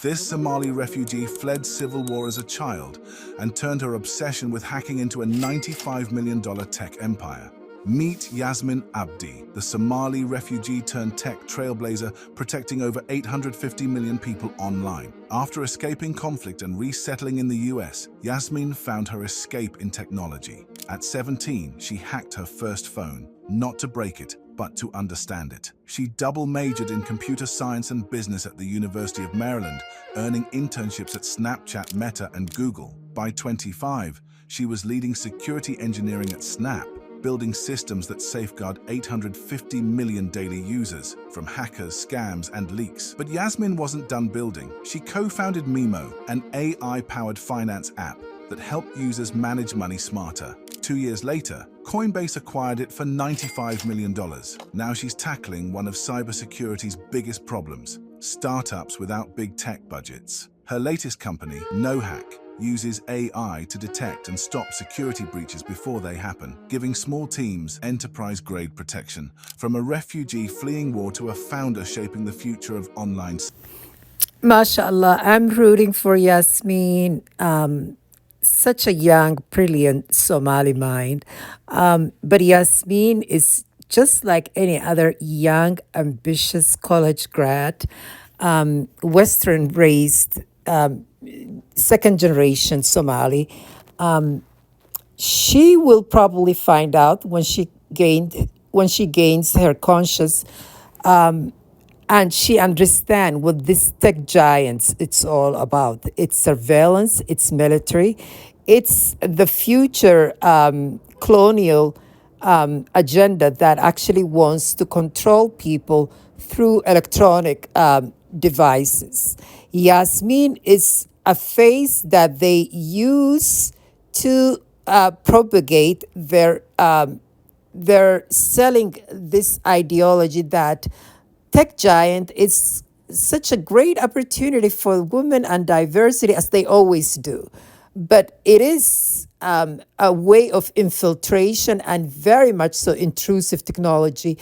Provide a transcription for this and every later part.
This Somali refugee fled civil war as a child and turned her obsession with hacking into a $95 million tech empire. Meet Yasmin Abdi, the Somali refugee turned tech trailblazer protecting over 850 million people online. After escaping conflict and resettling in the US, Yasmin found her escape in technology. At 17, she hacked her first phone, not to break it, but to understand it. She double majored in computer science and business at the University of Maryland, earning internships at Snapchat, Meta, and Google. By 25, she was leading security engineering at Snap, building systems that safeguard 850 million daily users from hackers, scams, and leaks. But Yasmin wasn't done building. She co-founded Mimo, an AI-powered finance app that helped users manage money smarter. 2 years later, Coinbase acquired it for $95 million. Now she's tackling one of cybersecurity's biggest problems: startups without big tech budgets. Her latest company, NoHack, uses AI to detect and stop security breaches before they happen, giving small teams enterprise-grade protection. From a refugee fleeing war to a founder shaping the future of online. MashaAllah, I'm rooting for Yasmin. Such a young, brilliant Somali mind. But Yasmin is just like any other young, ambitious college grad, Western-raised, second generation Somali. She will probably find out when she gains her conscious, and she understands what this tech giants it's all about. It's surveillance, it's military, it's the future colonial agenda that actually wants to control people through electronic devices. Yasmin is a face that they use to propagate their selling this ideology that tech giant is such a great opportunity for women and diversity, as they always do. But it is a way of infiltration and very much so intrusive technology.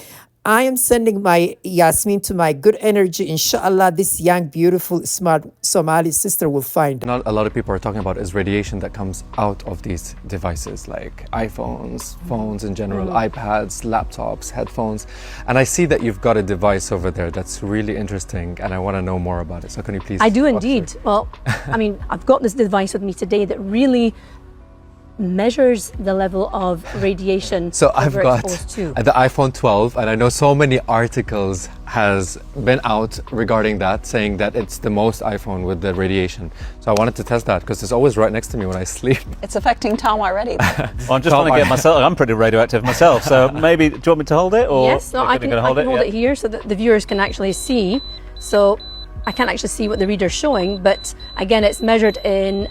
I am sending my Yasmin to my good energy. Inshallah, this young, beautiful, smart Somali sister will find. Not a lot of people are talking about is radiation that comes out of these devices, like iPhones, phones in general, iPads, laptops, headphones. And I see that you've got a device over there that's really interesting, and I want to know more about it. So can you please? I do indeed. Well, I mean, I've got this device with me today that really measures the level of radiation. So I've got exposed to. the iPhone 12, and I know so many articles has been out regarding that, saying that it's the most iPhone with the radiation. So I wanted to test that because it's always right next to me when I sleep. It's affecting Tom already. Well, I'm just trying to get myself. I'm pretty radioactive myself, so maybe do you want me to hold it, or Yes, no, I can hold it here so that the viewers can actually see. So I can't actually see what the reader's showing, but again, it's measured in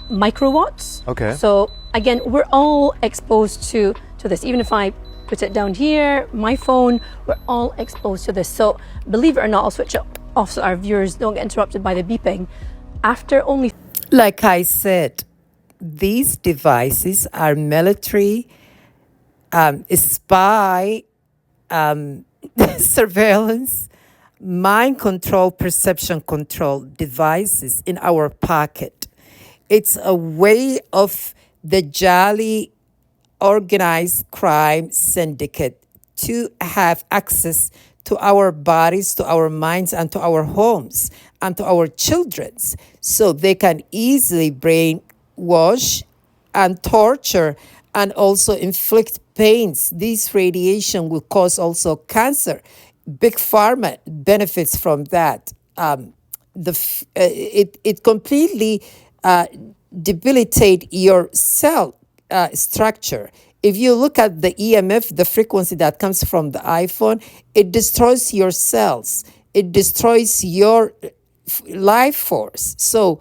microwatts. Okay. So again, we're all exposed to this. Even if I put it down here, my phone, we're all exposed to this. So believe it or not, I'll switch it off so our viewers don't get interrupted by the beeping. After only... Like I said, these devices are military, spy, surveillance, mind control, perception control devices in our pocket. It's a way of the Jali organized crime syndicate to have access to our bodies, to our minds, and to our homes, and to our children's, so they can easily brainwash and torture and also inflict pains. This radiation will cause also cancer. Big Pharma benefits from that. It completely debilitate your cell structure. If you look at the EMF, the frequency that comes from the iPhone, it destroys your cells. It destroys your life force. So